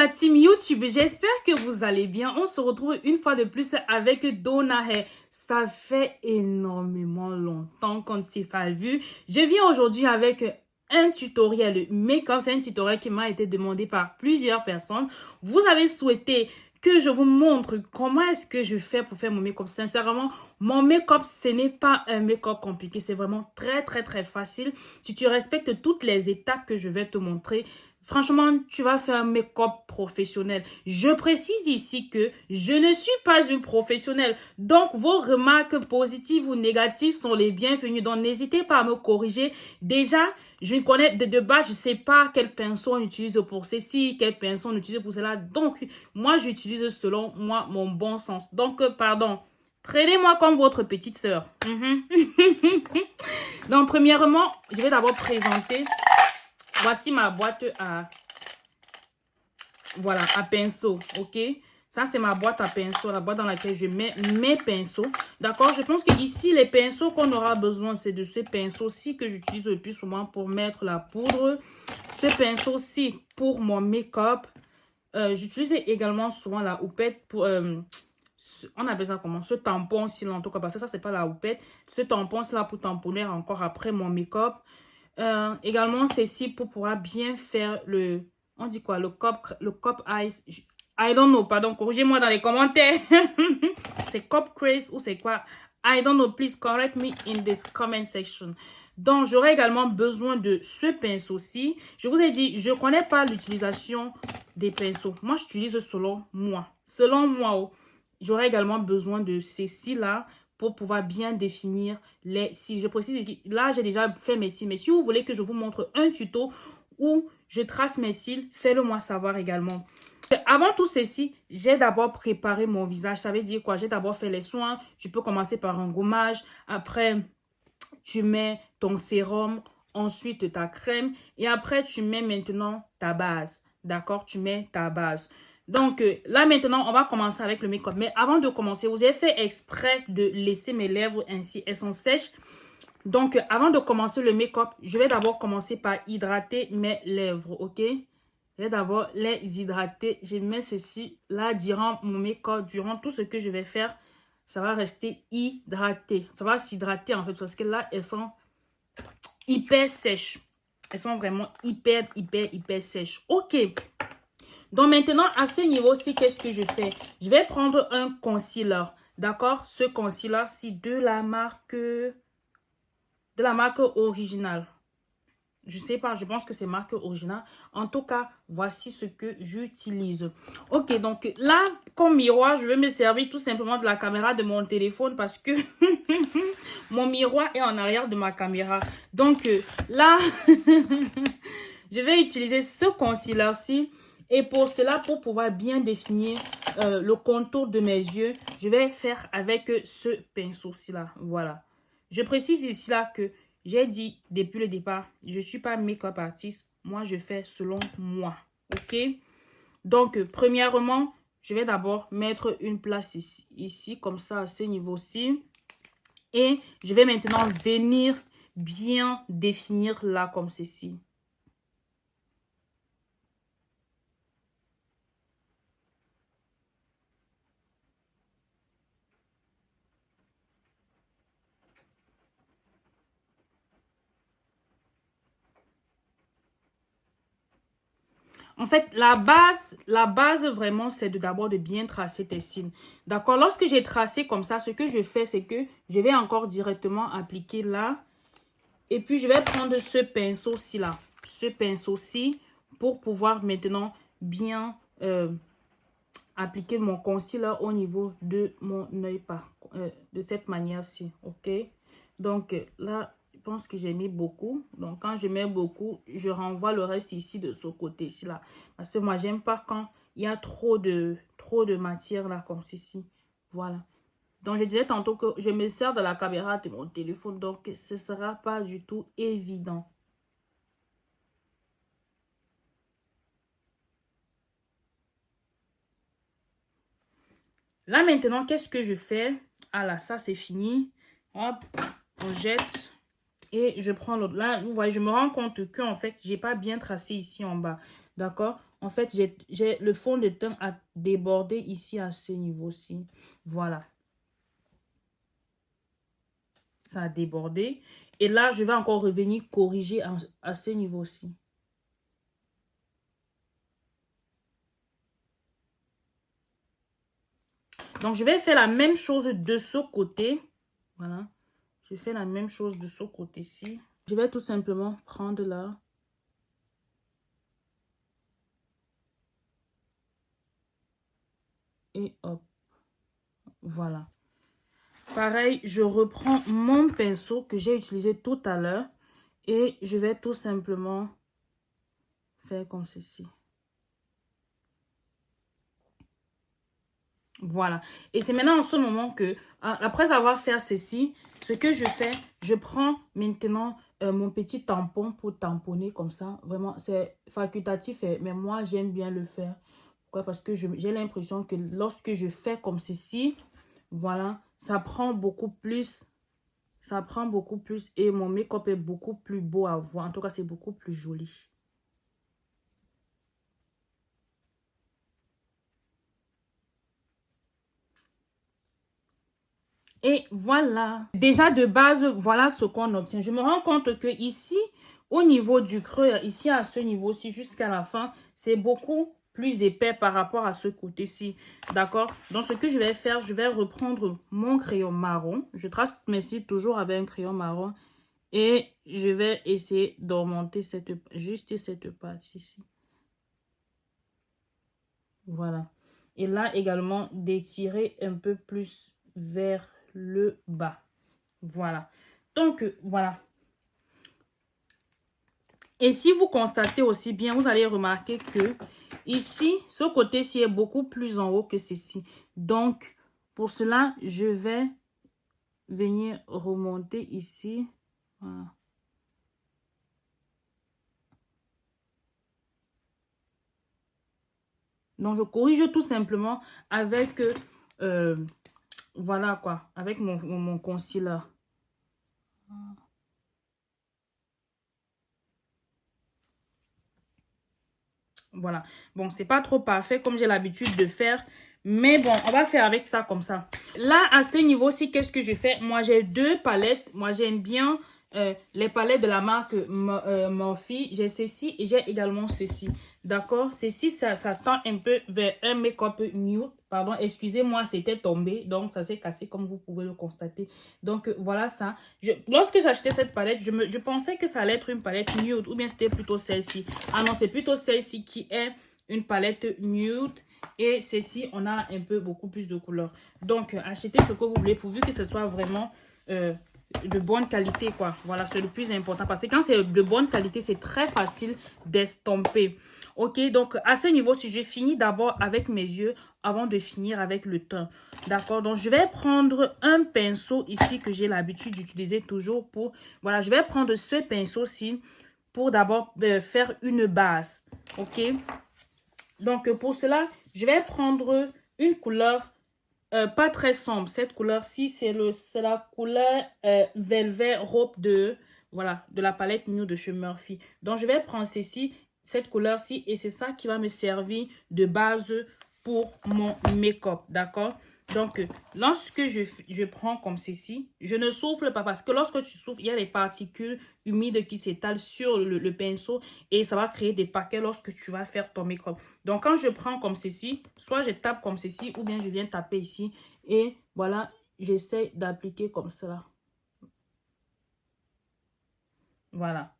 la team YouTube, j'espère que vous allez bien. On se retrouve une fois de plus avec Donna Hair. Ça fait énormément longtemps qu'on ne s'est pas vu. Je viens aujourd'hui avec un tutoriel make-up. C'est un tutoriel qui m'a été demandé par plusieurs personnes. Vous avez souhaité que je vous montre comment est-ce que je fais pour faire mon make-up. Sincèrement, mon make-up, ce n'est pas un make-up compliqué. C'est vraiment très facile. Si tu respectes toutes les étapes que je vais te montrer, franchement, tu vas faire un make-up professionnel. Je précise ici que je ne suis pas une professionnelle. Donc, vos remarques positives ou négatives sont les bienvenues. Donc, n'hésitez pas à me corriger. Déjà, je ne connais de base, je ne sais pas quel pinceau on utilise pour ceci, quel pinceau on utilise pour cela. Donc, moi, j'utilise selon moi mon bon sens. Donc, pardon. Prenez-moi comme votre petite sœur. Donc, premièrement, je vais d'abord présenter... Voici ma boîte à, voilà, à pinceau, ok? Ça, c'est ma boîte à pinceau, la boîte dans laquelle je mets mes pinceaux. D'accord? Je pense qu'ici, les pinceaux qu'on aura besoin, c'est de ce pinceau-ci que j'utilise le plus souvent pour mettre la poudre. Ce pinceau-ci pour mon make-up. J'utilise également souvent la houppette pour... on appelle ça comment? Ce tampon-ci, en tout cas, parce que ça, c'est pas la houppette. Ce tampon-ci là pour tamponner encore après mon make-up. Également, ceci pour pouvoir bien faire le... On dit quoi? Le cup ice. I don't know, pardon. Corrigez-moi dans les commentaires. C'est cup crease ou c'est quoi? I don't know. Please correct me in this comment section. Donc, j'aurai également besoin de ce pinceau-ci. Je vous ai dit, je ne connais pas l'utilisation des pinceaux. Moi, j'utilise selon moi. Selon moi, oh, j'aurai également besoin de ces cils-là pour pouvoir bien définir les cils. Je précise, là, j'ai déjà fait mes cils. Mais si vous voulez que je vous montre un tuto où je trace mes cils, faites-le moi savoir également. Avant tout ceci, j'ai d'abord préparé mon visage. Ça veut dire quoi? J'ai d'abord fait les soins. Tu peux commencer par un gommage. Après, tu mets ton sérum. Ensuite, ta crème. Et après, tu mets maintenant ta base. D'accord? Tu mets ta base. Donc, là, maintenant, on va commencer avec le make-up. Mais avant de commencer, vous avez fait exprès de laisser mes lèvres ainsi. Elles sont sèches. Donc, avant de commencer le make-up, je vais d'abord commencer par hydrater mes lèvres, ok? Je vais d'abord les hydrater. Je mets ceci là durant mon make-up, durant tout ce que je vais faire. Ça va rester hydraté. Ça va s'hydrater en fait parce que là, elles sont hyper sèches. Elles sont vraiment hyper sèches. Ok. Donc maintenant, à ce niveau-ci, qu'est-ce que je fais? Je vais prendre un concealer. D'accord? Ce concealer-ci de la marque originale. Je sais pas, je pense que c'est marque originale. En tout cas, voici ce que j'utilise. Ok, donc là, comme miroir, je vais me servir tout simplement de la caméra de mon téléphone parce que mon miroir est en arrière de ma caméra. Donc là, je vais utiliser ce concealer-ci. Et pour cela, pour pouvoir bien définir le contour de mes yeux, je vais faire avec ce pinceau-ci là. Voilà. Je précise ici là que j'ai dit depuis le départ, je ne suis pas make-up artiste. Moi, je fais selon moi. Ok? Donc, premièrement, je vais d'abord mettre une place ici, comme ça, à ce niveau-ci. Et je vais maintenant venir bien définir là, comme ceci. En fait, la base vraiment, c'est d'abord de bien tracer tes cils. D'accord? Lorsque j'ai tracé comme ça, ce que je fais, c'est que je vais encore directement appliquer là. Et puis, je vais prendre ce pinceau-ci là. Ce pinceau-ci pour pouvoir maintenant bien appliquer mon concealer au niveau de mon œil de cette manière-ci. Ok? Donc, là... Je pense que j'ai mis beaucoup. Donc, quand je mets beaucoup, je renvoie le reste ici de ce côté-ci là. Parce que moi, j'aime pas quand il y a trop de matière là, comme ceci. Voilà. Donc, je disais tantôt que je me sers de la caméra de mon téléphone. Donc, ce ne sera pas du tout évident. Là, maintenant, qu'est-ce que je fais? Ah là, ça, c'est fini. Hop, on jette. Et je prends l'autre. Là, vous voyez, je me rends compte que en fait, j'ai pas bien tracé ici en bas. D'accord? En fait, j'ai le fond de teint à déborder ici à ce niveau-ci. Voilà. Ça a débordé. Et là, je vais encore revenir corriger à ce niveau-ci. Donc, je vais faire la même chose de ce côté. Voilà. Je fais la même chose de ce côté-ci. Je vais tout simplement prendre là. Et hop. Voilà. Pareil, je reprends mon pinceau que j'ai utilisé tout à l'heure. Et je vais tout simplement faire comme ceci. Voilà. Et c'est maintenant en ce moment que, après avoir fait ceci, ce que je fais, je prends maintenant mon petit tampon pour tamponner comme ça. Vraiment, c'est facultatif, mais moi, j'aime bien le faire. Pourquoi? Parce que j'ai l'impression que lorsque je fais comme ceci, voilà, ça prend beaucoup plus. Ça prend beaucoup plus et mon make-up est beaucoup plus beau à voir. En tout cas, c'est beaucoup plus joli. Et voilà. Déjà de base, voilà ce qu'on obtient. Je me rends compte que ici, au niveau du creux, ici à ce niveau-ci, jusqu'à la fin, c'est beaucoup plus épais par rapport à ce côté-ci. D'accord? Donc, ce que je vais faire, je vais reprendre mon crayon marron. Je trace mes cils toujours avec un crayon marron. Et je vais essayer d'augmenter juste cette partie-ci. Voilà. Et là également, d'étirer un peu plus vers le bas. Voilà. Donc, voilà. Et si vous constatez aussi bien, vous allez remarquer que ici, ce côté-ci est beaucoup plus en haut que ceci. Donc, pour cela, je vais venir remonter ici. Voilà. Donc, je corrige tout simplement avec, voilà quoi, avec mon concealer. Voilà. Bon, c'est pas trop parfait comme j'ai l'habitude de faire. Mais bon, on va faire avec ça comme ça. Là, à ce niveau-ci, qu'est-ce que je fais? Moi, j'ai deux palettes. Moi, j'aime bien les palettes de la marque Morphe. J'ai ceci et j'ai également ceci. D'accord? Ceci, ça tend un peu vers un make-up nude. Pardon, excusez-moi, c'était tombé. Donc, ça s'est cassé comme vous pouvez le constater. Donc, voilà ça. Lorsque j'ai acheté cette palette, je pensais que ça allait être une palette nude ou bien c'était plutôt celle-ci. Ah non, c'est plutôt celle-ci qui est une palette nude. Et ceci, on a un peu beaucoup plus de couleurs. Donc, achetez ce que vous voulez pourvu que ce soit vraiment de bonne qualité, quoi. Voilà, c'est le plus important. Parce que quand c'est de bonne qualité, c'est très facile d'estomper. Ok, donc à ce niveau, si je finis d'abord avec mes yeux avant de finir avec le teint. D'accord, donc je vais prendre un pinceau ici que j'ai l'habitude d'utiliser toujours pour... Voilà, je vais prendre ce pinceau-ci pour d'abord faire une base. Ok, donc pour cela, je vais prendre une couleur pas très sombre. Cette couleur-ci, c'est la couleur Velvet Robe voilà, de la palette Nude de chez Morphe. Donc, je vais prendre cette couleur-ci, et c'est ça qui va me servir de base pour mon make-up, d'accord? Donc, lorsque je prends comme ceci, je ne souffle pas parce que lorsque tu souffles, il y a des particules humides qui s'étalent sur le pinceau et ça va créer des paquets lorsque tu vas faire ton make-up. Donc, quand je prends comme ceci, soit je tape comme ceci ou bien je viens taper ici et voilà, j'essaie d'appliquer comme cela. Voilà.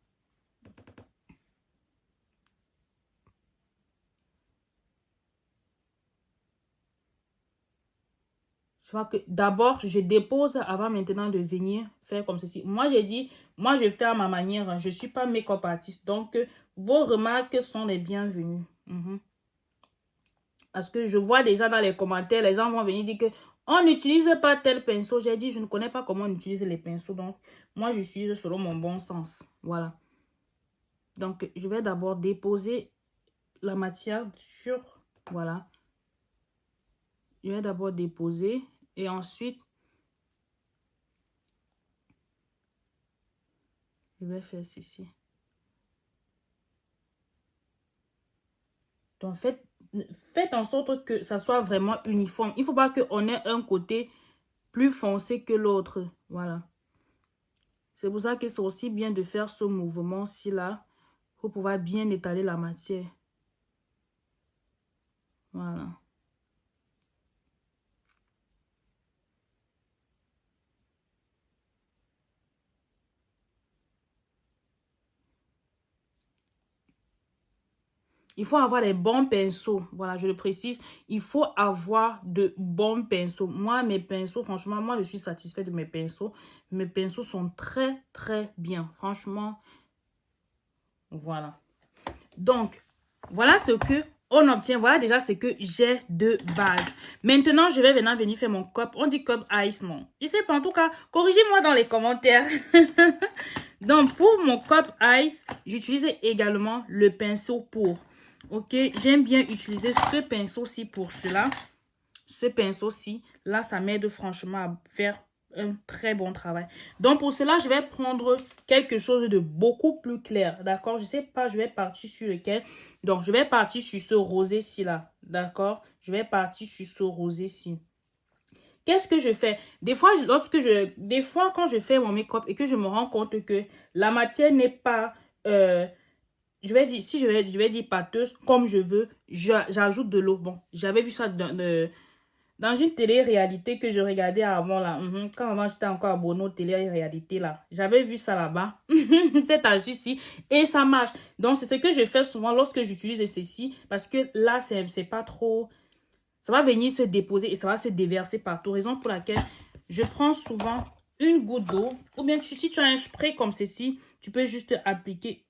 Je vois que d'abord, je dépose avant maintenant de venir faire comme ceci. Moi, j'ai dit, moi, je fais à ma manière. Je ne suis pas make-up artiste. Donc, vos remarques sont les bienvenues. Parce que je vois déjà dans les commentaires, les gens vont venir dire que on n'utilise pas tel pinceau. J'ai dit, je ne connais pas comment on utilise les pinceaux. Donc, moi, je suis selon mon bon sens. Voilà. Donc, je vais d'abord déposer la matière sur... Voilà. Je vais d'abord déposer et ensuite, je vais faire ceci. Donc, faites en sorte que ça soit vraiment uniforme. Il ne faut pas qu'on ait un côté plus foncé que l'autre. Voilà. C'est pour ça que c'est aussi bien de faire ce mouvement-ci là pour pouvoir bien étaler la matière. Voilà. Il faut avoir les bons pinceaux. Voilà, je le précise. Il faut avoir de bons pinceaux. Moi, mes pinceaux, franchement, moi, je suis satisfaite de mes pinceaux. Mes pinceaux sont très, très bien. Franchement, voilà. Donc, voilà ce que on obtient. Voilà déjà ce que j'ai de base. Maintenant, je vais venir faire mon cup. On dit cup ice, non? Je sais pas, en tout cas, corrigez-moi dans les commentaires. Donc, pour mon cup ice, j'utilise également le pinceau pour. Ok, j'aime bien utiliser ce pinceau-ci pour cela. Ce pinceau-ci, là, ça m'aide franchement à faire un très bon travail. Donc, pour cela, je vais prendre quelque chose de beaucoup plus clair. D'accord? Je ne sais pas, je vais partir sur lequel. Donc, je vais partir sur ce rosé-ci, là. D'accord? Je vais partir sur ce rosé-ci. Qu'est-ce que je fais? Des fois, quand je fais mon make-up et que je me rends compte que la matière n'est pas... je vais dire pâteuse comme je veux, j'ajoute de l'eau. Bon, j'avais vu ça dans une télé-réalité que je regardais avant là. Quand avant j'étais encore abonné aux télé-réalité là. J'avais vu ça là-bas. Cette astuce-ci. Et ça marche. Donc, c'est ce que je fais souvent lorsque j'utilise ceci. Parce que là, c'est pas trop... Ça va venir se déposer et ça va se déverser partout. Raison pour laquelle je prends souvent une goutte d'eau. Ou bien, si tu as un spray comme ceci, tu peux juste appuyer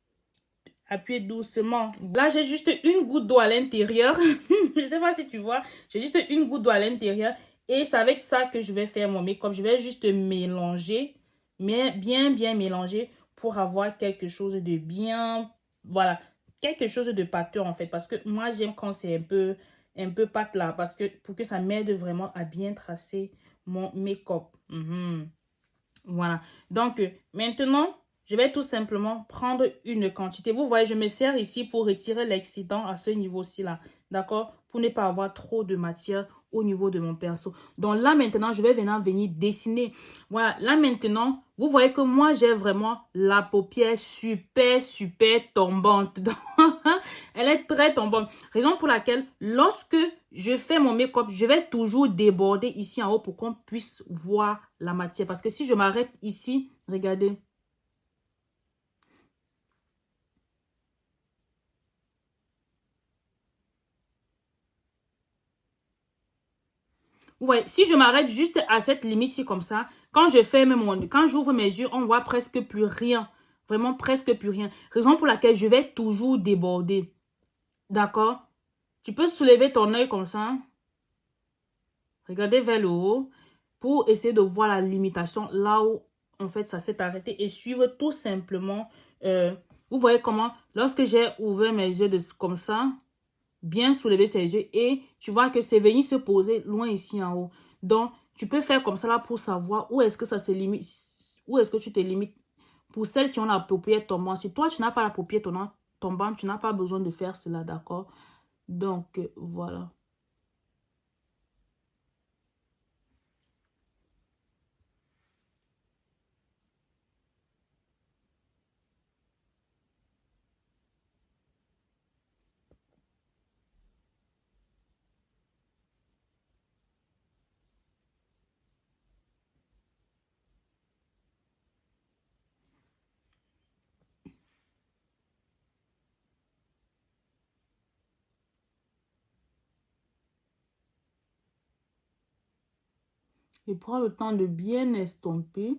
doucement. Là, j'ai juste une goutte d'eau à l'intérieur. Je ne sais pas si tu vois. J'ai juste une goutte d'eau à l'intérieur. Et c'est avec ça que je vais faire mon make-up. Je vais juste mélanger. Mais bien mélanger pour avoir quelque chose de bien... Voilà. Quelque chose de pâteux en fait. Parce que moi, j'aime quand c'est un peu pâte là. Parce que pour que ça m'aide vraiment à bien tracer mon make-up. Voilà. Donc, maintenant... Je vais tout simplement prendre une quantité. Vous voyez, je me sers ici pour retirer l'excédent à ce niveau-ci là. D'accord? Pour ne pas avoir trop de matière au niveau de mon pinceau. Donc là maintenant, je vais venir dessiner. Voilà, là maintenant, vous voyez que moi, j'ai vraiment la paupière super tombante. Elle est très tombante. Raison pour laquelle, lorsque je fais mon make-up, je vais toujours déborder ici en haut pour qu'on puisse voir la matière. Parce que si je m'arrête ici, regardez. Vous voyez, si je m'arrête juste à cette limite-ci comme ça, quand j'ouvre mes yeux, on voit presque plus rien. Vraiment presque plus rien. Raison pour laquelle je vais toujours déborder. D'accord? Tu peux soulever ton œil comme ça. Regardez vers le haut. Pour essayer de voir la limitation là où, en fait, ça s'est arrêté. Et suivre tout simplement. Vous voyez comment, lorsque j'ai ouvert mes yeux comme ça, bien soulever ses yeux et tu vois que c'est venu se poser loin ici en haut. Donc, tu peux faire comme ça là pour savoir où est-ce que ça se limite, où est-ce que tu te limites. Pour celles qui ont la paupière tombante, si toi tu n'as pas la paupière tombante, tu n'as pas besoin de faire cela, d'accord? Donc, voilà. Et prends le temps de bien estomper.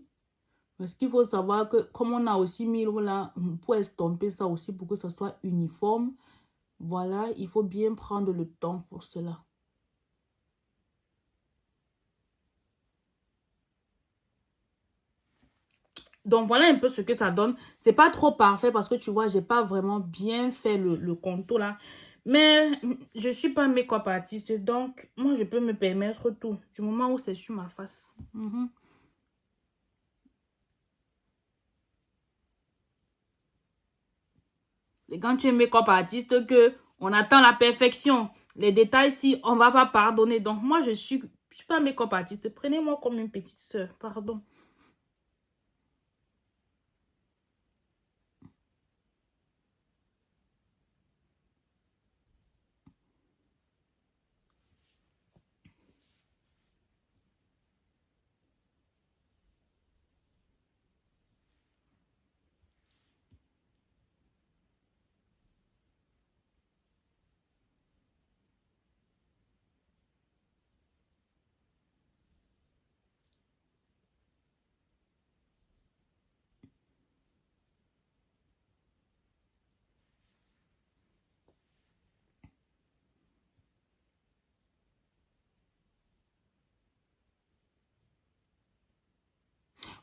Parce qu'il faut savoir que comme on a aussi mis l'eau là, pour estomper ça aussi, pour que ça soit uniforme, voilà, il faut bien prendre le temps pour cela. Donc, voilà un peu ce que ça donne. C'est pas trop parfait parce que tu vois, j'ai pas vraiment bien fait le contour là. Mais je suis pas make-up artiste, donc moi, je peux me permettre tout du moment où c'est sur ma face. Et quand tu es make-up artiste, que On attend la perfection. Les détails, si on ne va pas pardonner. Donc, moi, je suis pas make-up artiste. Prenez-moi comme une petite sœur. Pardon.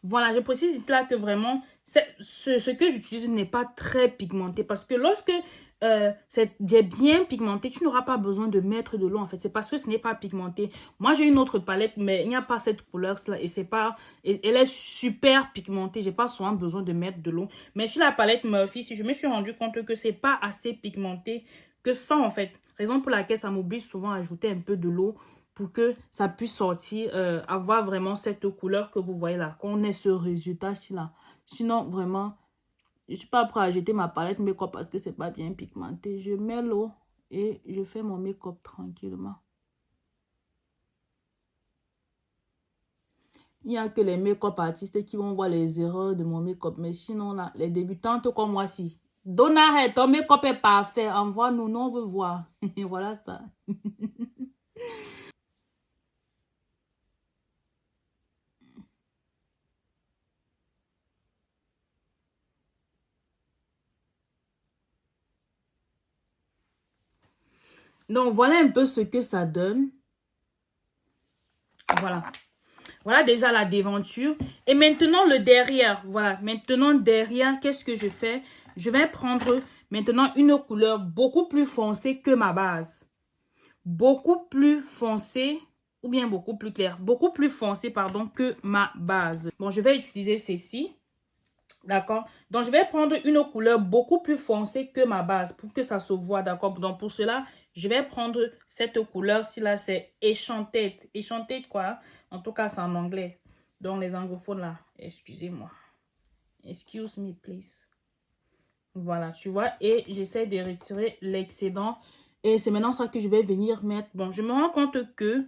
Voilà, je précise ici là que vraiment, ce que j'utilise n'est pas très pigmenté. Parce que lorsque c'est bien pigmenté, tu n'auras pas besoin de mettre de l'eau en fait. C'est parce que ce n'est pas pigmenté. Moi, j'ai une autre palette, mais il n'y a pas cette couleur-là. Et c'est pas, elle est super pigmentée. J'ai pas souvent besoin de mettre de l'eau. Mais sur la palette Murphy, si je me suis rendu compte que c'est pas assez pigmenté que ça en fait. Raison pour laquelle ça m'oblige souvent à ajouter un peu de l'eau pour que ça puisse sortir, avoir vraiment cette couleur que vous voyez là, qu'on ait ce résultat-ci là. Sinon, vraiment, je ne suis pas prêt à jeter ma palette make-up parce que c'est pas bien pigmenté. Je mets l'eau et je fais mon make-up tranquillement. Il n'y a que les make-up artistes qui vont voir les erreurs de mon make-up. Mais sinon, là, les débutantes comme moi, si. Donna, ton make-up est parfait. Envoie-nous, nous, on veut voir. Voilà ça. Donc, voilà un peu ce que ça donne. Voilà. Voilà déjà la déventure. Et maintenant, le derrière. Voilà. Maintenant, derrière, qu'est-ce que je fais? Je vais prendre maintenant une couleur beaucoup plus foncée que ma base. Beaucoup plus foncée, ou bien beaucoup plus clair. Beaucoup plus foncée, pardon, que ma base. Bon, je vais utiliser ceci. D'accord? Donc, je vais prendre une couleur beaucoup plus foncée que ma base pour que ça se voit. D'accord? Donc, pour cela, je vais prendre cette couleur-ci là. C'est Enchanted. Enchanted quoi? En tout cas, c'est en anglais. Donc, les anglophones là, excusez-moi. Excuse me, please. Voilà, tu vois. Et j'essaie de retirer l'excédent. Et c'est maintenant ça que je vais venir mettre. Bon, je me rends compte que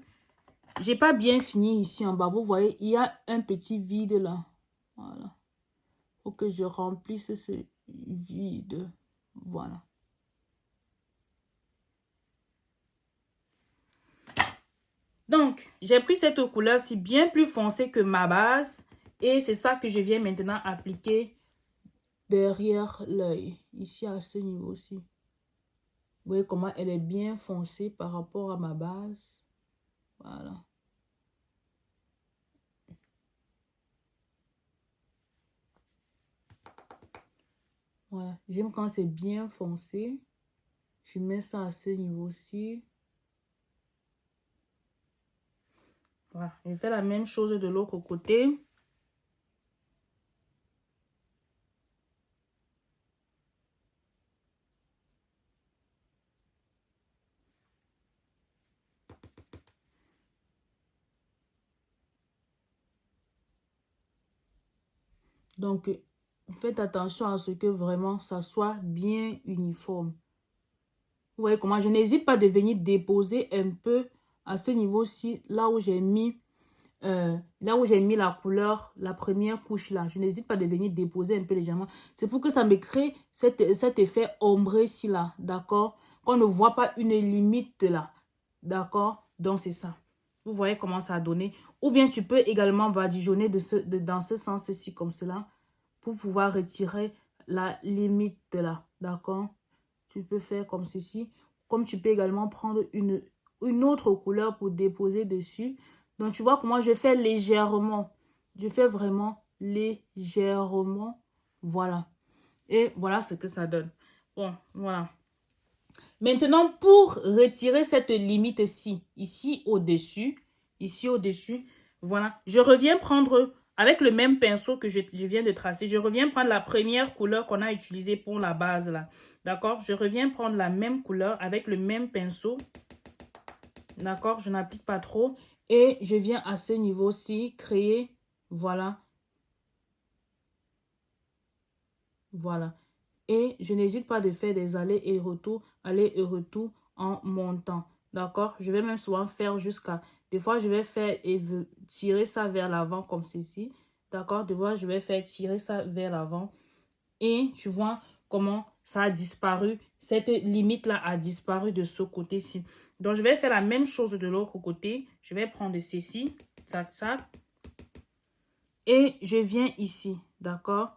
j'ai pas bien fini ici en bas. Vous voyez, il y a un petit vide là. Voilà. Faut que je remplisse ce vide. Voilà. Donc, j'ai pris cette couleur-ci bien plus foncée que ma base. Et c'est ça que je viens maintenant appliquer derrière l'œil. Ici, à ce niveau-ci. Vous voyez comment elle est bien foncée par rapport à ma base. Voilà. Voilà. J'aime quand c'est bien foncé. Je mets ça à ce niveau-ci. Voilà. Je fais la même chose de l'autre côté. Donc, faites attention à ce que vraiment ça soit bien uniforme. Vous voyez comment je n'hésite pas de venir déposer un peu à ce niveau-ci, là où j'ai mis la couleur, la première couche là. Je n'hésite pas de venir déposer un peu légèrement. C'est pour que ça me crée cet effet ombré ici là, d'accord? Qu'on ne voit pas une limite là, d'accord? Donc c'est ça. Vous voyez comment ça a donné. Ou bien tu peux également badigeonner dans ce sens-ci comme cela pour pouvoir retirer la limite là, d'accord? Tu peux faire comme ceci. Comme tu peux également prendre une autre couleur pour déposer dessus. Donc, tu vois comment je fais légèrement. Je fais vraiment légèrement. Voilà. Et voilà ce que ça donne. Bon, voilà. Maintenant, pour retirer cette limite-ci, ici au-dessus, voilà, je reviens prendre avec le même pinceau que je viens de tracer, je reviens prendre la première couleur qu'on a utilisée pour la base là. D'accord? Je reviens prendre la même couleur avec le même pinceau. D'accord? Je n'applique pas trop. Et je viens à ce niveau-ci créer, voilà. Voilà. Et je n'hésite pas de faire des allers et retours en montant. D'accord? Je vais même souvent faire jusqu'à... Des fois, je vais faire et tirer ça vers l'avant comme ceci. D'accord? Des fois, je vais faire tirer ça vers l'avant. Et tu vois comment ça a disparu. Cette limite-là a disparu de ce côté-ci. Donc, je vais faire la même chose de l'autre côté. Je vais prendre ceci. Tac, tac. Et je viens ici. D'accord?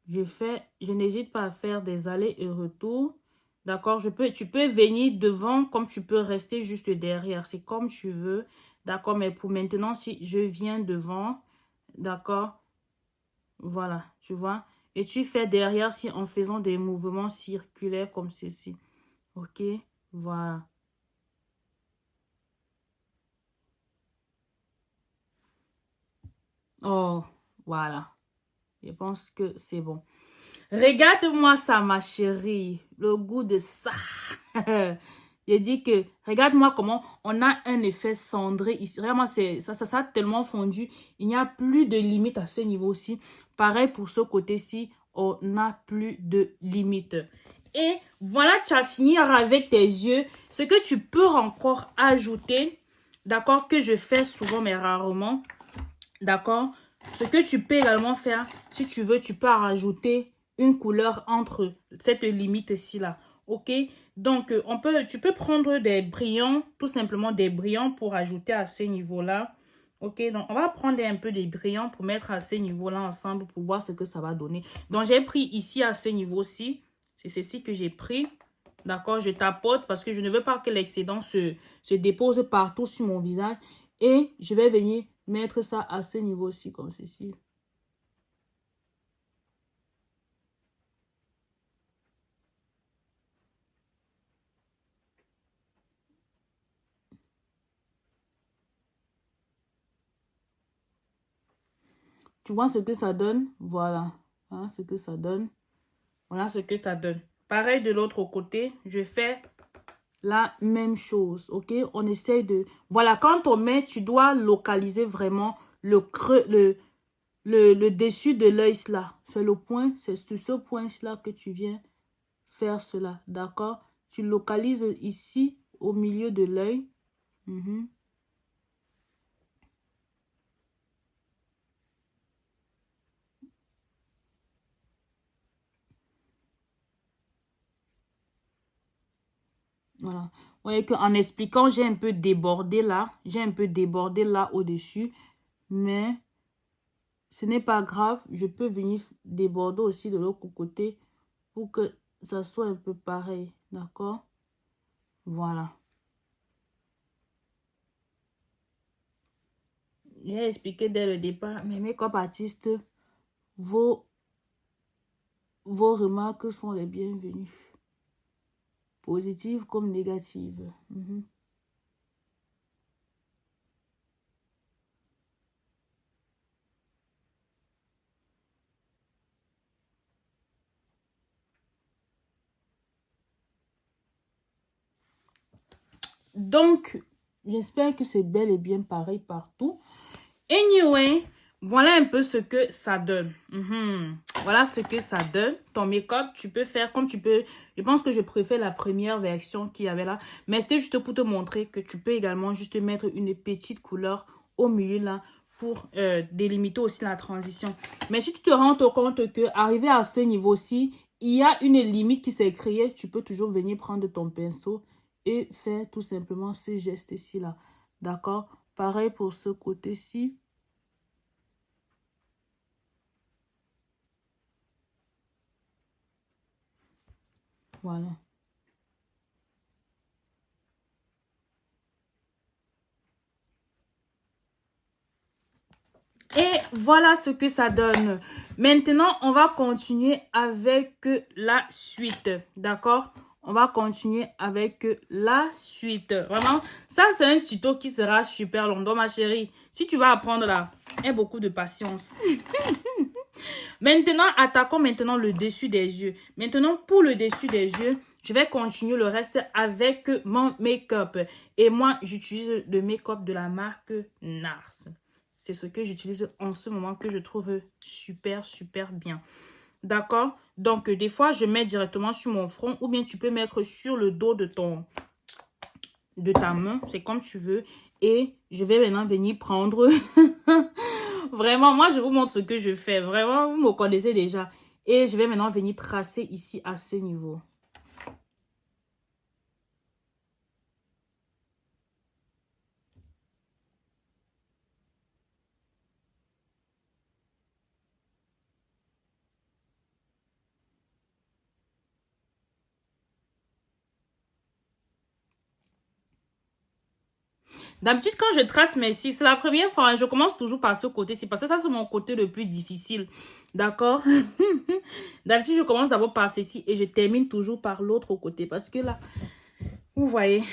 Je n'hésite pas à faire des allers et retours. D'accord? Tu peux venir devant comme tu peux rester juste derrière. C'est comme tu veux. D'accord? Mais pour maintenant, si je viens devant, d'accord? Voilà, tu vois? Et tu fais derrière si en faisant des mouvements circulaires comme ceci. Ok? Voilà. Oh, voilà. Je pense que c'est bon. Regarde-moi ça, ma chérie. Le goût de ça. Je dis que, regarde-moi comment on a un effet cendré ici. Vraiment, ça a tellement fondu. Il n'y a plus de limite à ce niveau-ci. Pareil pour ce côté-ci, on n'a plus de limite. Et voilà, tu as fini avec tes yeux. Ce que tu peux encore ajouter, d'accord, que je fais souvent mais rarement, d'accord. Ce que tu peux également faire, si tu veux, tu peux rajouter une couleur entre cette limite-ci là. Ok? Donc, tu peux prendre des brillants, tout simplement des brillants pour ajouter à ce niveau-là. Ok? Donc, on va prendre un peu des brillants pour mettre à ce niveau-là ensemble pour voir ce que ça va donner. Donc, j'ai pris ici à ce niveau-ci. C'est ceci que j'ai pris. D'accord? Je tapote parce que je ne veux pas que l'excédent se dépose partout sur mon visage. Et je vais venir mettre ça à ce niveau-ci comme ceci. Tu vois ce que ça donne? Voilà. Voilà ce que ça donne. Voilà ce que ça donne. Pareil de l'autre côté, je fais la même chose. Ok? On essaye de... Voilà, quand on met, tu dois localiser vraiment le creux, le dessus de l'œil là. C'est le point, c'est sur ce point-là que tu viens faire cela. D'accord? Tu localises ici au milieu de l'œil. Voilà. Vous voyez qu'en expliquant, j'ai un peu débordé là. J'ai un peu débordé là au-dessus. Mais ce n'est pas grave. Je peux venir déborder aussi de l'autre côté pour que ça soit un peu pareil. D'accord? Voilà. J'ai expliqué dès le départ. Mais mes make-up artistes, vos remarques sont les bienvenues. Positives comme négatives. Donc, j'espère que c'est bel et bien pareil partout. Anyway, voilà un peu ce que ça donne. Voilà ce que ça donne. Ton make-up, tu peux faire comme tu peux. Je pense que je préfère la première version qu'il y avait là. Mais c'était juste pour te montrer que tu peux également juste mettre une petite couleur au milieu là pour délimiter aussi la transition. Mais si tu te rends compte que arrivé à ce niveau-ci, il y a une limite qui s'est créée, tu peux toujours venir prendre ton pinceau et faire tout simplement ce geste-ci là. D'accord? Pareil pour ce côté-ci. Voilà. Et voilà ce que ça donne. Maintenant, on va continuer avec la suite. D'accord? on va continuer avec la suite. Vraiment, ça c'est un tuto qui sera super long. Donc ma chérie, si tu vas apprendre là, aie beaucoup de patience. Maintenant, attaquons maintenant le dessus des yeux. Maintenant, pour le dessus des yeux, je vais continuer le reste avec mon make-up. Et moi, j'utilise le make-up de la marque NARS. C'est ce que j'utilise en ce moment que je trouve super, super bien. D'accord? Donc, des fois, je mets directement sur mon front ou bien tu peux mettre sur le dos de ta main. C'est comme tu veux. Et je vais maintenant venir prendre... Vraiment, moi, je vous montre ce que je fais. Vraiment, vous me connaissez déjà. Et je vais maintenant venir tracer ici à ce niveau. D'habitude, quand je trace mes cils, c'est la première fois, hein, je commence toujours par ce côté-ci parce que ça, c'est mon côté le plus difficile. D'accord? D'habitude, je commence d'abord par ceci et je termine toujours par l'autre côté parce que là, vous voyez,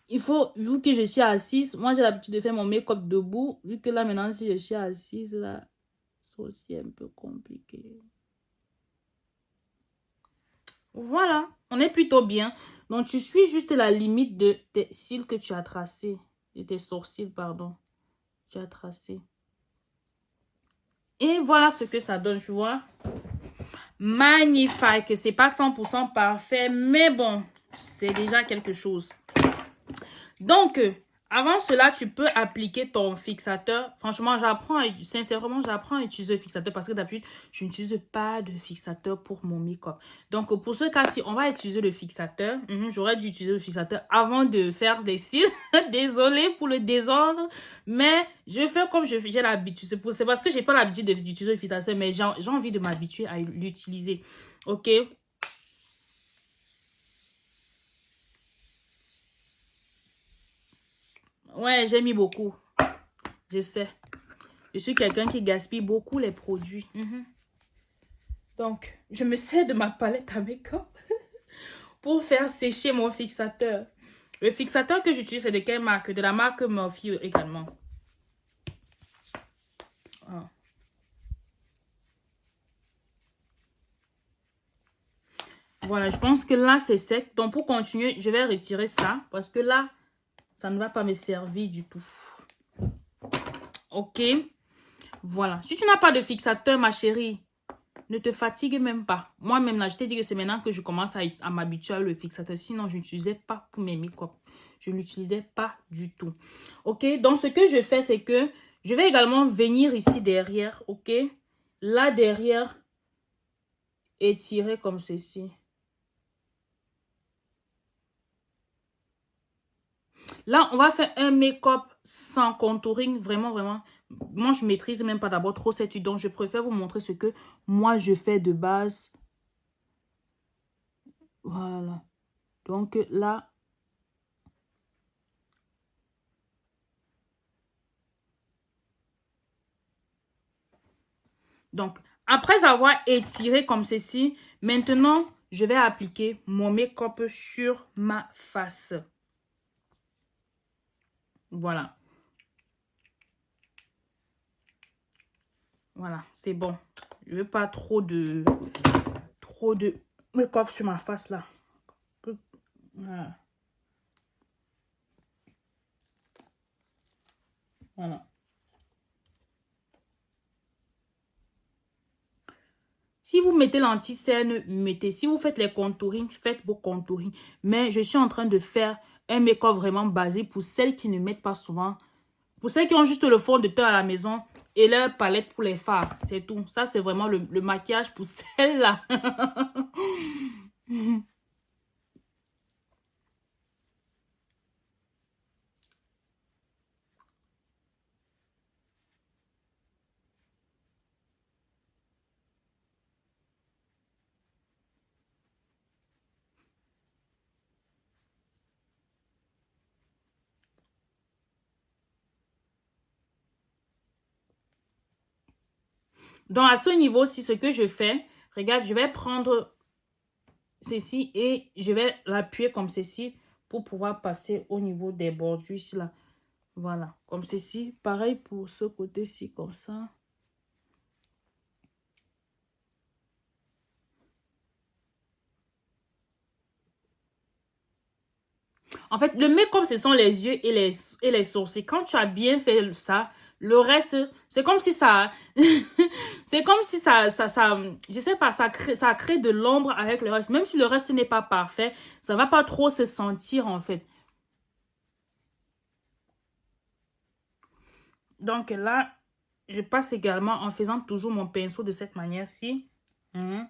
il faut, vu que je suis assise, moi j'ai l'habitude de faire mon make-up debout. Vu que là, maintenant, si je suis assise, là, c'est aussi un peu compliqué. Voilà, on est plutôt bien. Donc, tu suis juste la limite de tes cils que tu as tracés. De tes sourcils, pardon. Tu as tracé. Et voilà ce que ça donne, tu vois. Magnifique. C'est pas 100% parfait, mais bon, c'est déjà quelque chose. Donc, avant cela, tu peux appliquer ton fixateur. Franchement, sincèrement, j'apprends à utiliser le fixateur parce que d'habitude, je n'utilise pas de fixateur pour mon make-up. Donc, pour ce cas-ci, on va utiliser le fixateur. J'aurais dû utiliser le fixateur avant de faire des cils. Désolée pour le désordre, mais je fais comme j'ai l'habitude. C'est parce que j'ai pas l'habitude d'utiliser le fixateur, mais j'ai envie de m'habituer à l'utiliser. Ok? Ouais, j'ai mis beaucoup. Je sais. Je suis quelqu'un qui gaspille beaucoup les produits. Donc, je me sers de ma palette à make-up pour faire sécher mon fixateur. Le fixateur que j'utilise, c'est de quelle marque? De la marque Morphe également. Ah. Voilà, je pense que là, c'est sec. Donc, pour continuer, je vais retirer ça. Parce que là, ça ne va pas me servir du tout. Ok. Voilà. Si tu n'as pas de fixateur, ma chérie, ne te fatigue même pas. Moi-même, là, je t'ai dit que c'est maintenant que je commence à m'habituer à le fixateur. Sinon, je n'utilisais pas pour mes make-up. Je ne l'utilisais pas du tout. Ok? Donc, ce que je fais, c'est que je vais également venir ici derrière. Ok? Là, derrière, étirer comme ceci. Là, on va faire un make-up sans contouring. Vraiment, vraiment. Moi, je maîtrise même pas d'abord trop cette huile. Donc, je préfère vous montrer ce que moi, je fais de base. Voilà. Donc, là... Donc, après avoir étiré comme ceci, maintenant, je vais appliquer mon make-up sur ma face. Voilà. Voilà, c'est bon. Je veux pas trop de make-up sur ma face là. Voilà. Voilà. Si vous mettez l'anti-cerne, mettez. Si vous faites les contourings, faites vos contourings. Mais je suis en train de faire un make-up vraiment basé pour celles qui ne mettent pas souvent. Pour celles qui ont juste le fond de teint à la maison et leur palette pour les fards. C'est tout. Ça, c'est vraiment le maquillage pour celles-là. Donc, à ce niveau-ci, ce que je fais, regarde, je vais prendre ceci et je vais l'appuyer comme ceci pour pouvoir passer au niveau des bordures ici là. Voilà, comme ceci. Pareil pour ce côté-ci, comme ça. En fait, le make-up, ce sont les yeux et les sourcils. Quand tu as bien fait ça, le reste, c'est comme si ça... c'est comme si je sais pas, ça crée de l'ombre avec le reste. Même si le reste n'est pas parfait, ça va pas trop se sentir, en fait. Donc là, je passe également en faisant toujours mon pinceau de cette manière-ci. Je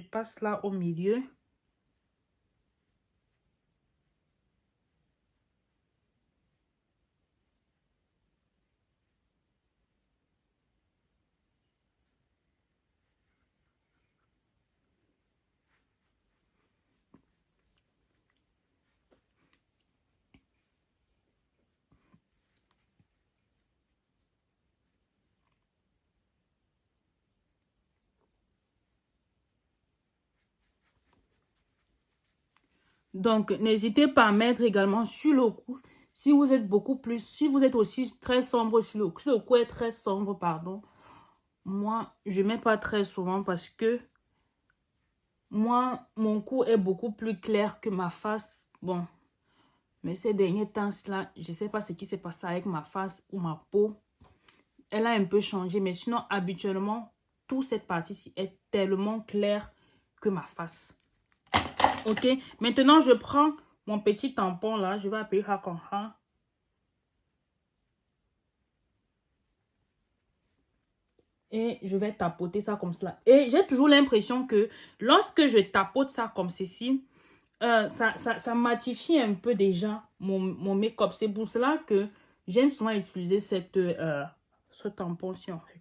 passe là au milieu. Donc, n'hésitez pas à mettre également sur le cou. Si vous êtes si vous êtes aussi très sombre sur le cou, si le cou est très sombre, pardon. Moi, je ne mets pas très souvent parce que moi, mon cou est beaucoup plus clair que ma face. Bon, mais ces derniers temps-là, je ne sais pas ce qui s'est passé avec ma face ou ma peau. Elle a un peu changé, mais sinon, habituellement, toute cette partie-ci est tellement claire que ma face. Ok, maintenant, je prends mon petit tampon là. Je vais appeler ça comme ça. Et je vais tapoter ça comme cela. Et j'ai toujours l'impression que lorsque je tapote ça comme ceci, ça matifie un peu déjà mon make-up. C'est pour cela que j'aime souvent utiliser ce tampon-ci en fait.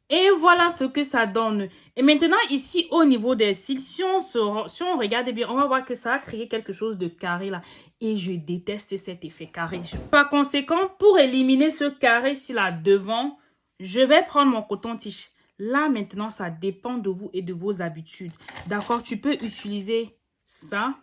Et voilà ce que ça donne. Et maintenant, ici, au niveau des cils, si on regarde bien, on va voir que ça a créé quelque chose de carré là. Et je déteste cet effet carré. Par conséquent, pour éliminer ce carré-ci là devant, je vais prendre mon coton-tige. Là, maintenant, ça dépend de vous et de vos habitudes. D'accord? Tu peux utiliser ça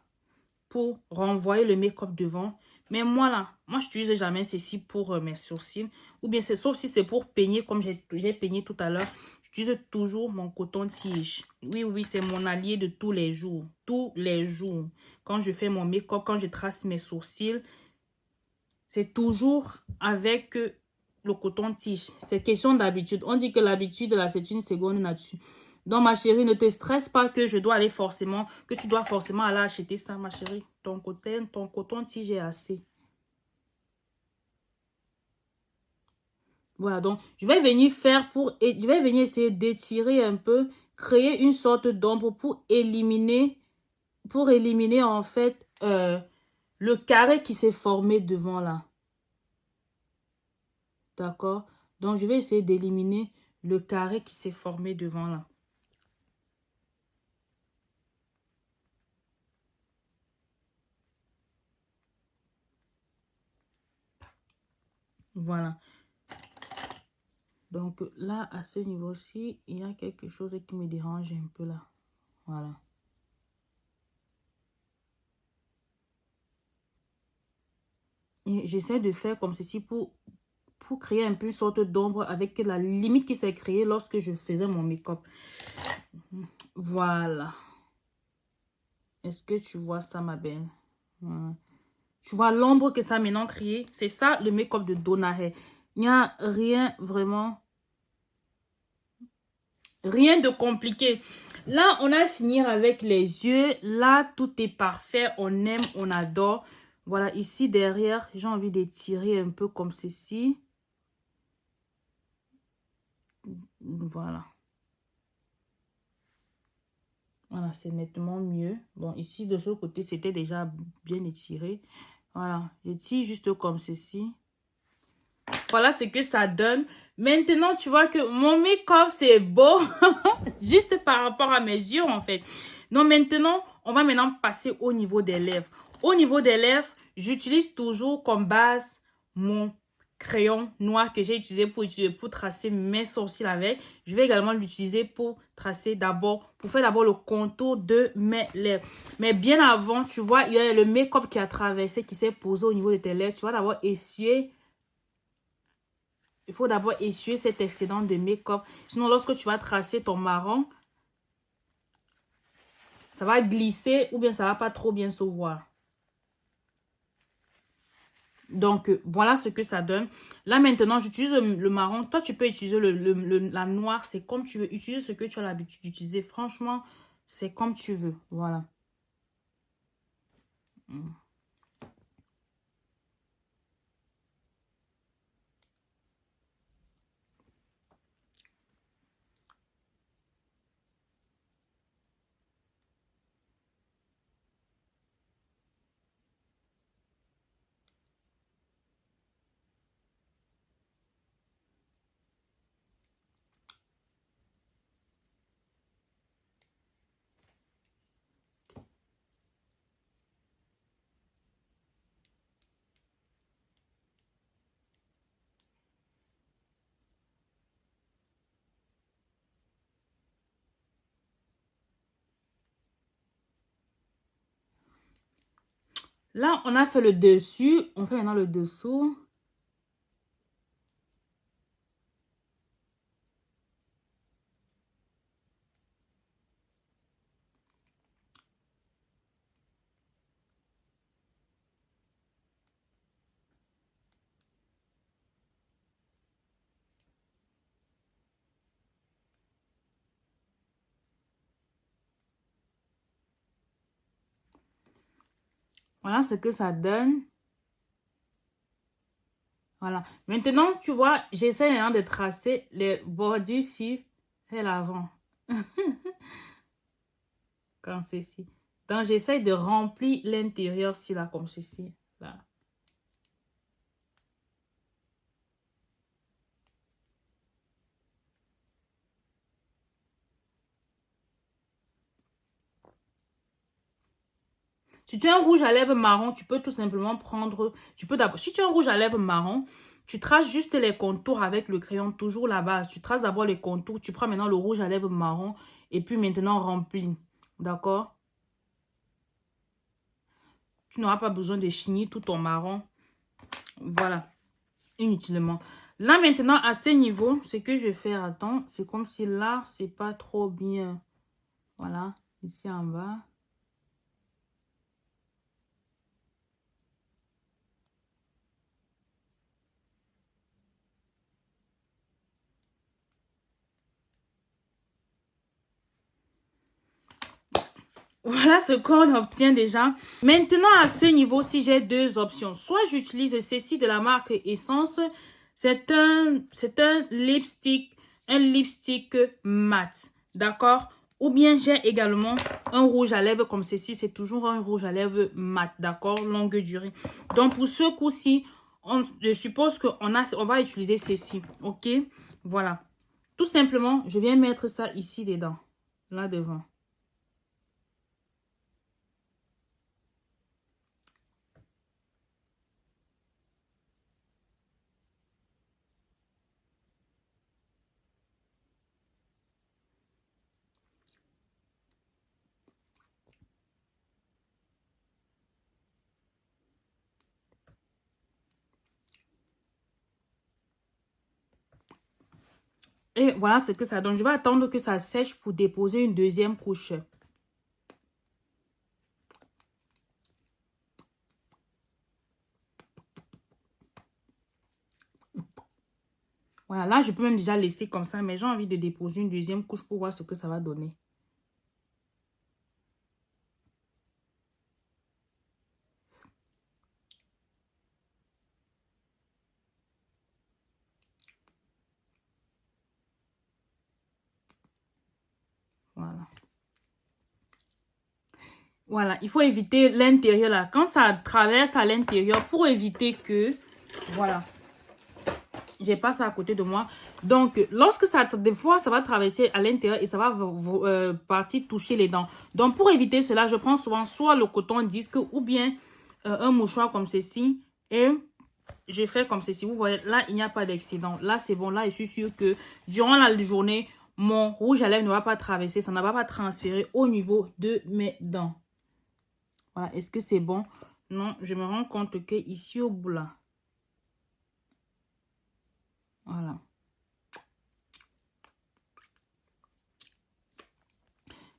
pour renvoyer le make-up devant. Mais moi là, moi je n'utilise jamais ceci pour mes sourcils. Ou bien c'est sauf si c'est pour peigner comme j'ai peigné tout à l'heure. J'utilise toujours mon coton-tige. Oui, oui, c'est mon allié de tous les jours. Tous les jours. Quand je fais mon make-up, quand je trace mes sourcils, c'est toujours avec le coton-tige. C'est question d'habitude. On dit que l'habitude là, c'est une seconde nature. Donc, ma chérie, ne te stresse pas que je dois aller forcément, que tu dois forcément aller acheter ça, ma chérie. Ton coton-tige est assez. Voilà, donc, je vais venir je vais venir essayer d'étirer un peu, créer une sorte d'ombre pour éliminer en fait, le carré qui s'est formé devant là. D'accord? Donc, je vais essayer d'éliminer le carré qui s'est formé devant là. Voilà. Donc là, à ce niveau-ci, il y a quelque chose qui me dérange un peu là. Voilà. Et j'essaie de faire comme ceci pour créer un peu une sorte d'ombre avec la limite qui s'est créée lorsque je faisais mon make-up. Voilà. Est-ce que tu vois ça, ma belle? Voilà. Tu vois l'ombre que ça a maintenant créé. C'est ça le make-up de Donna Hair. Il n'y a rien vraiment. Rien de compliqué. Là, on a fini avec les yeux. Là, tout est parfait. On aime, on adore. Voilà, ici derrière, j'ai envie d'étirer un peu comme ceci. Voilà. Voilà, c'est nettement mieux. Bon, ici, de ce côté, c'était déjà bien étiré. Voilà, j'étire juste comme ceci. Voilà ce que ça donne. Maintenant, tu vois que mon make-up, c'est beau. Juste par rapport à mes yeux, en fait. Donc, maintenant, on va maintenant passer au niveau des lèvres. Au niveau des lèvres, j'utilise toujours comme base mon crayon noir que j'ai utilisé pour tracer mes sourcils avec. Je vais également l'utiliser pour tracer pour faire d'abord le contour de mes lèvres. Mais bien avant, tu vois, il y a le make-up qui a traversé, qui s'est posé au niveau de tes lèvres. Tu vas d'abord essuyer. Il faut d'abord essuyer cet excédent de make-up. Sinon, lorsque tu vas tracer ton marron, ça va glisser ou bien ça va pas trop bien se voir. Donc, voilà ce que ça donne. Là, maintenant, j'utilise le marron. Toi, tu peux utiliser la noire. C'est comme tu veux. Utilise ce que tu as l'habitude d'utiliser. Franchement, c'est comme tu veux. Voilà. Là, on a fait le dessus. On fait maintenant le dessous. Voilà ce que ça donne. Voilà. Maintenant, tu vois, j'essaie maintenant de tracer les bordures sur l'avant. Comme ceci. Donc, j'essaie de remplir l'intérieur ici, là, comme ceci. Là. Si tu as un rouge à lèvres marron, tu peux tout simplement prendre... Tu peux d'abord... Si tu as un rouge à lèvres marron, tu traces juste les contours avec le crayon, toujours la base. Tu traces d'abord les contours. Tu prends maintenant le rouge à lèvres marron et puis maintenant remplis. D'accord? Tu n'auras pas besoin de chinir tout ton marron. Voilà. Inutilement. Là, maintenant, à ce niveau, ce que je vais faire, attends, c'est comme si là, c'est pas trop bien. Voilà, ici en bas. Voilà ce qu'on obtient déjà. Maintenant, à ce niveau, si j'ai deux options. Soit j'utilise ceci de la marque Essence. C'est un lipstick mat. D'accord? Ou bien j'ai également un rouge à lèvres comme ceci. C'est toujours un rouge à lèvres mat. D'accord? Longue durée. Donc, pour ce coup-ci, je suppose on va utiliser ceci. OK? Voilà. Tout simplement, je viens mettre ça ici dedans. Là devant. Et voilà ce que ça donne. Je vais attendre que ça sèche pour déposer une deuxième couche. Voilà, là, je peux même déjà laisser comme ça, mais j'ai envie de déposer une deuxième couche pour voir ce que ça va donner. Voilà. Voilà, il faut éviter l'intérieur là. Quand ça traverse à l'intérieur, pour éviter que... Voilà. J'ai pas ça à côté de moi. Donc, lorsque ça... Des fois, ça va traverser à l'intérieur et ça va partir toucher les dents. Donc, pour éviter cela, je prends souvent soit le coton disque ou bien un mouchoir comme ceci. Et je fais comme ceci. Vous voyez, là, il n'y a pas d'accident. Là, c'est bon. Là, je suis sûre que durant la journée, mon rouge à lèvres ne va pas traverser. Ça ne va pas transférer au niveau de mes dents. Voilà, est-ce que c'est bon? Non, je me rends compte que ici au bout là. Voilà.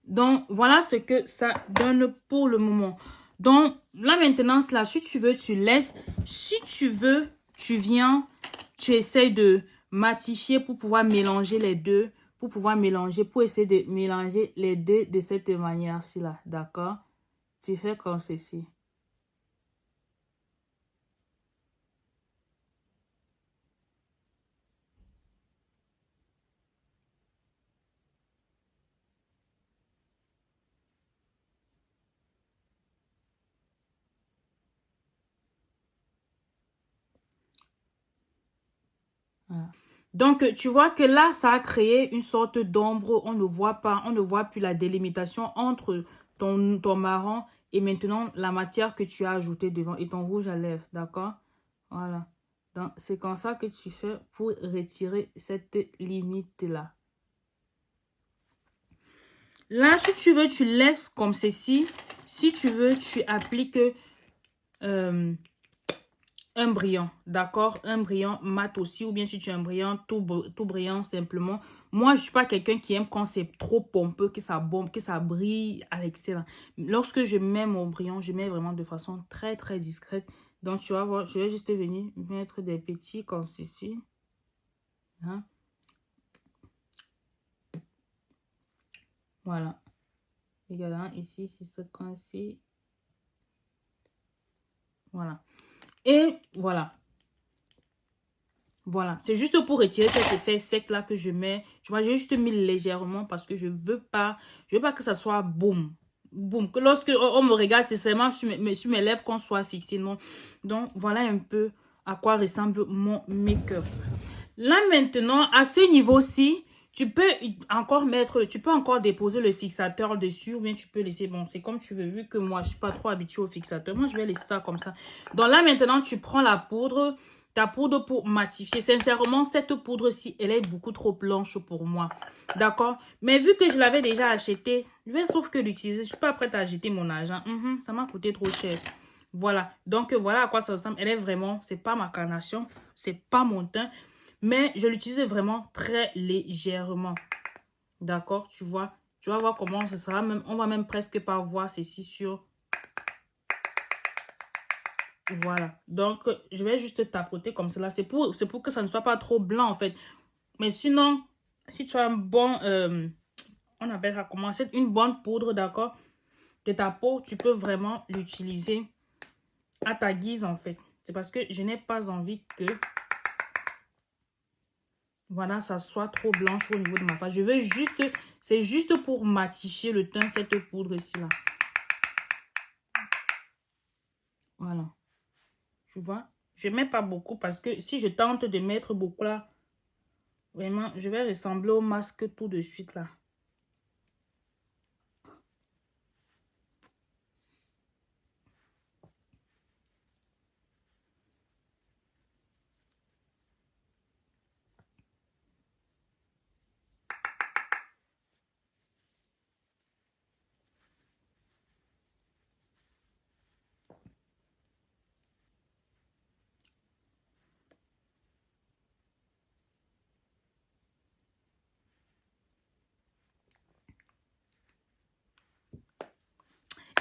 Donc, voilà ce que ça donne pour le moment. Donc, la maintenance là, si tu veux, tu laisses. Si tu veux, tu viens, tu essayes de matifier pour pouvoir mélanger les deux. Pour pouvoir mélanger, pour essayer de mélanger les deux de cette manière-ci là. D'accord? Tu fais comme ceci. Voilà. Donc, tu vois que là, ça a créé une sorte d'ombre. On ne voit pas, on ne voit plus la délimitation entre ton marron et maintenant la matière que tu as ajoutée devant et ton rouge à lèvres. D'accord? Voilà. Donc, c'est comme ça que tu fais pour retirer cette limite-là. Là, si tu veux, tu laisses comme ceci. Si tu veux, tu appliques un brillant, d'accord? Un brillant mat aussi, ou bien si tu as un brillant tout brillant simplement. Moi, je ne suis pas quelqu'un qui aime quand c'est trop pompeux, que ça bombe, que ça brille à l'excellent. Lorsque je mets mon brillant, je mets vraiment de façon très, très discrète. Donc, tu vas voir, je vais juste venir mettre des petits comme ceci. Hein? Voilà. Également, ici, c'est ce coin-ci. Voilà. Et voilà. Voilà, c'est juste pour retirer cet effet sec là que je mets. Tu vois, j'ai juste mis légèrement parce que je veux pas que ça soit boum. Boum. Que lorsque on me regarde, c'est seulement sur mes lèvres qu'on soit fixé. Non. Donc, voilà un peu à quoi ressemble mon make-up. Là maintenant, à ce niveau-ci, tu peux encore déposer le fixateur dessus ou bien tu peux laisser, bon, c'est comme tu veux, vu que moi, je suis pas trop habituée au fixateur. Moi, je vais laisser ça comme ça. Donc là maintenant, tu prends la poudre, ta poudre pour matifier. Sincèrement, cette poudre-ci, elle est beaucoup trop blanche pour moi. D'accord? Mais vu que je l'avais déjà achetée, je vais sauf que l'utiliser. Je suis pas prête à jeter mon argent. Ça m'a coûté trop cher. Voilà. Donc, voilà à quoi ça ressemble. Elle est vraiment, c'est pas ma carnation, c'est pas mon teint. Mais je l'utilise vraiment très légèrement. D'accord? Tu vois? Tu vas voir comment ce sera. Même, on va même presque pas voir ceci sur... Voilà. Donc, je vais juste tapoter comme cela. C'est pour que ça ne soit pas trop blanc, en fait. Mais sinon, si tu as un bon... on appelle ça comment? C'est une bonne poudre, d'accord? De ta peau, tu peux vraiment l'utiliser à ta guise, en fait. C'est parce que je n'ai pas envie que... Voilà, ça soit trop blanche au niveau de ma face. Je veux juste... C'est juste pour matifier le teint, cette poudre-ci, là. Voilà. Tu vois? Je ne mets pas beaucoup parce que si je tente de mettre beaucoup, là, vraiment, je vais ressembler au masque tout de suite, là.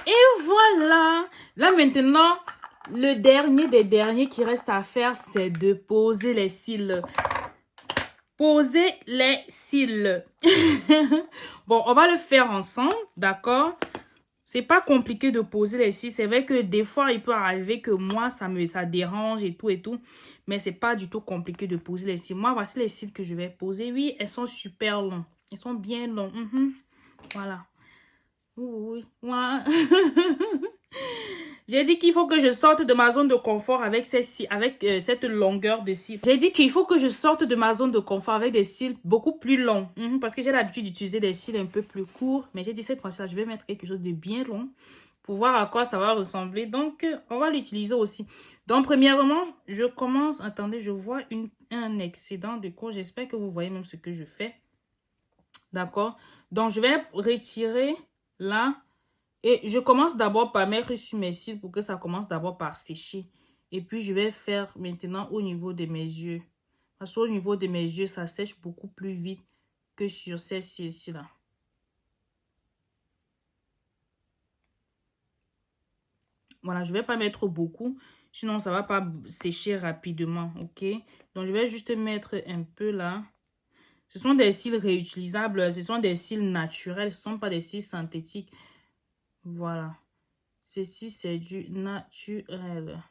Et voilà. Là, maintenant, le dernier des derniers qui reste à faire, c'est de poser les cils. Poser les cils. Bon, on va le faire ensemble, d'accord? C'est pas compliqué de poser les cils. C'est vrai que des fois, il peut arriver que moi, ça dérange et tout. Mais c'est pas du tout compliqué de poser les cils. Moi, voici les cils que je vais poser. Oui, elles sont super longs. Elles sont bien longs. Voilà. Oui, oui. Ouais. J'ai dit qu'il faut que je sorte de ma zone de confort avec cette longueur de cils. J'ai dit qu'il faut que je sorte de ma zone de confort avec des cils beaucoup plus longs. Parce que j'ai l'habitude d'utiliser des cils un peu plus courts. Mais j'ai dit cette fois-ci, je vais mettre quelque chose de bien long pour voir à quoi ça va ressembler. Donc, on va l'utiliser aussi. Donc, premièrement, je commence. Attendez, je vois un excédent de cours. J'espère que vous voyez même ce que je fais. D'accord? Donc, je vais retirer là. Et je commence d'abord par mettre sur mes cils pour que ça commence d'abord par sécher. Et puis, je vais faire maintenant au niveau de mes yeux. Parce qu'au niveau de mes yeux, ça sèche beaucoup plus vite que sur ces cils-ci-là. Voilà, je ne vais pas mettre beaucoup. Sinon, ça ne va pas sécher rapidement, ok? Donc, je vais juste mettre un peu là. Ce sont des cils réutilisables. Ce sont des cils naturels. Ce ne sont pas des cils synthétiques. Voilà. Ceci, c'est du naturel.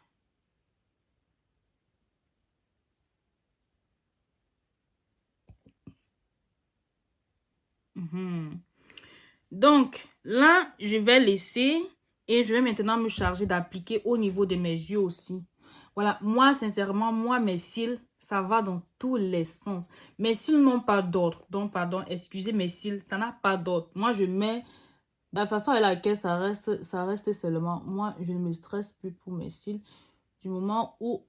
Donc, là, je vais laisser et je vais maintenant me charger d'appliquer au niveau de mes yeux aussi. Voilà, moi, sincèrement, moi, mes cils, ça va dans tous les sens. Mes cils n'ont pas d'ordre. Donc, pardon, excusez mes cils, ça n'a pas d'ordre. Moi, je mets la façon à laquelle ça reste seulement. Moi, je ne me stresse plus pour mes cils. Du moment où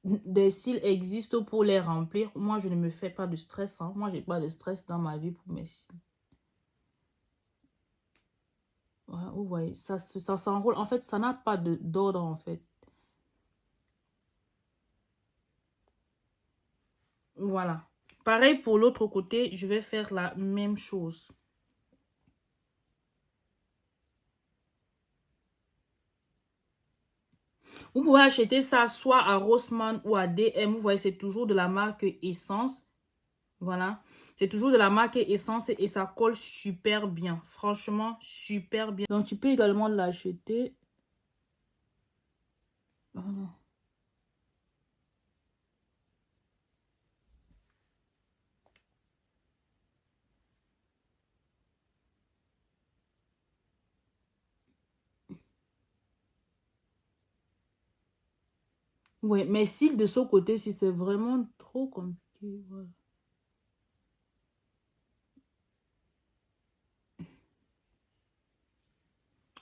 des cils existent pour les remplir, moi, je ne me fais pas de stress. Moi, je n'ai pas de stress dans ma vie pour mes cils. Ouais, vous voyez, ça s'enroule. En fait, ça n'a pas d'ordre, en fait. Voilà. Pareil pour l'autre côté, je vais faire la même chose. Vous pouvez acheter ça soit à Rossmann ou à DM. Vous voyez, c'est toujours de la marque Essence. Voilà. C'est toujours de la marque Essence et ça colle super bien. Franchement, super bien. Donc, tu peux également l'acheter. Voilà. Oui, mais si de ce côté, si c'est vraiment trop compliqué, voilà.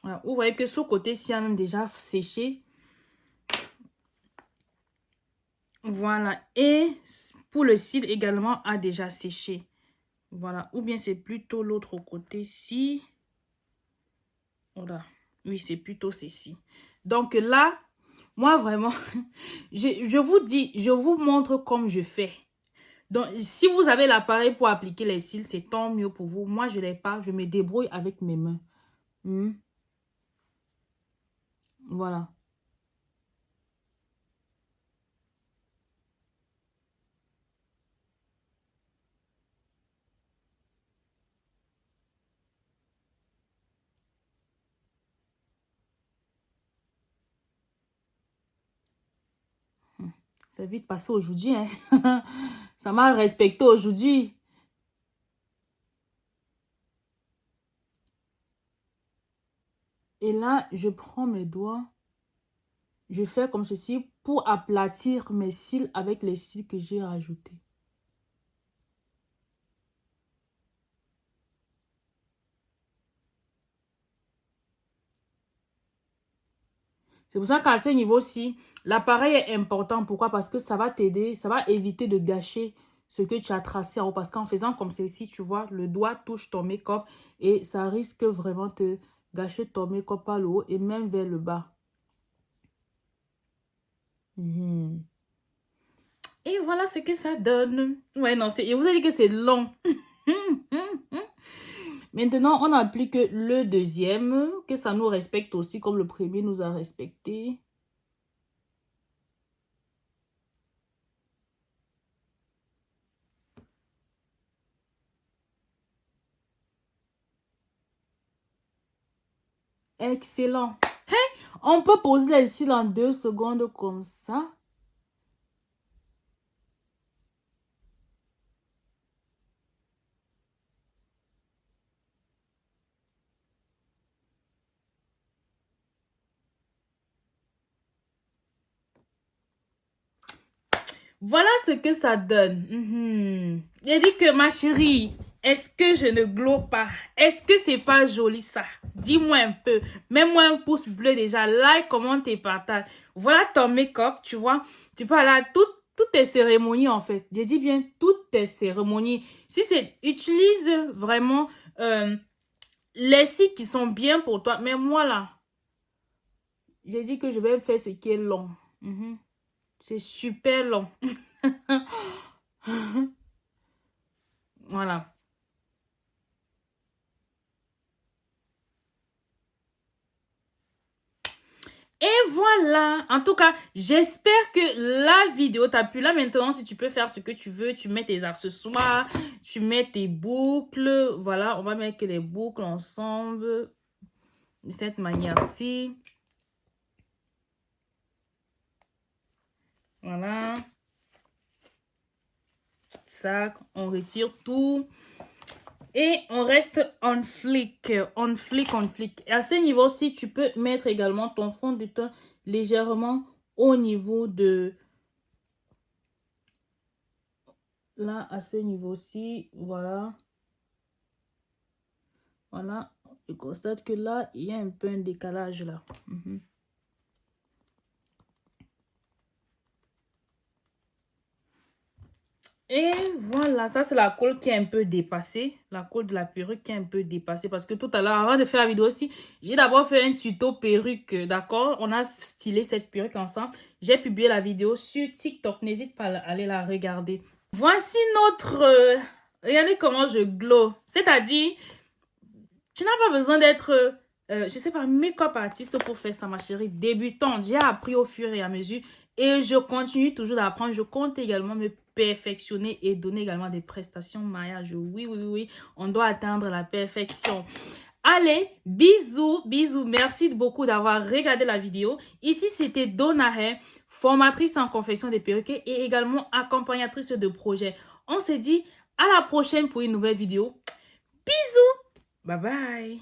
Voilà. Vous voyez que ce côté-ci a même déjà séché. Voilà. Et pour le cil également a déjà séché. Voilà. Ou bien c'est plutôt l'autre côté-ci. Voilà. Oui, c'est plutôt ceci. Donc là, moi vraiment, je vous dis, je vous montre comme je fais. Donc, si vous avez l'appareil pour appliquer les cils, c'est tant mieux pour vous. Moi, je ne l'ai pas. Je me débrouille avec mes mains. Voilà. C'est vite passé aujourd'hui, hein. Ça m'a respecté aujourd'hui. Et là, je prends mes doigts. Je fais comme ceci pour aplatir mes cils avec les cils que j'ai rajoutés. C'est pour ça qu'à ce niveau-ci, l'appareil est important. Pourquoi? Parce que ça va t'aider, ça va éviter de gâcher ce que tu as tracé en haut. Parce qu'en faisant comme ceci, tu vois, le doigt touche ton make-up et ça risque vraiment de gâcher ton make-up par le haut et même vers le bas. Et voilà ce que ça donne. Ouais, non, je vous ai dit que c'est long. Maintenant, on applique le deuxième, que ça nous respecte aussi comme le premier nous a respecté. Excellent. Hey, on peut poser les cils en 2 secondes comme ça. Voilà ce que ça donne. J'ai dit que ma chérie, est-ce que je ne glow pas? Est-ce que c'est pas joli ça? Dis-moi un peu. Mets-moi un pouce bleu déjà. Like, commente et partage. Voilà ton make-up, tu vois. Tu peux aller à toutes tes cérémonies en fait. Je dis bien toutes tes cérémonies. Si c'est, utilise vraiment les sites qui sont bien pour toi. Mais moi là, j'ai dit que je vais faire ce qui est long. C'est super long. Voilà. Et voilà. En tout cas, j'espère que la vidéo t'a plu. Là, maintenant, si tu peux faire ce que tu veux, tu mets tes accessoires, tu mets tes boucles. Voilà, on va mettre les boucles ensemble de cette manière-ci. Voilà. Ça, on retire tout. Et on reste on flic. Et à ce niveau-ci, tu peux mettre également ton fond de teint légèrement au niveau de... Là, à ce niveau-ci, voilà. Voilà. Je constate que là, il y a un peu un décalage là. Et voilà, ça c'est la colle qui est un peu dépassée. La colle de la perruque qui est un peu dépassée. Parce que tout à l'heure, avant de faire la vidéo aussi, j'ai d'abord fait un tuto perruque. D'accord? On a stylé cette perruque ensemble. J'ai publié la vidéo sur TikTok. N'hésite pas à aller la regarder. Voici notre... regardez comment je glow. C'est-à-dire, tu n'as pas besoin d'être... je sais pas, make-up artiste pour faire ça, ma chérie. Débutante, j'ai appris au fur et à mesure. Et je continue toujours d'apprendre. Je compte également me perfectionner et donner également des prestations maillage. Oui. On doit atteindre la perfection. Allez, bisous. Merci beaucoup d'avoir regardé la vidéo. Ici, c'était Donahe, formatrice en confection des perruques et également accompagnatrice de projet. On se dit à la prochaine pour une nouvelle vidéo. Bisous. Bye bye.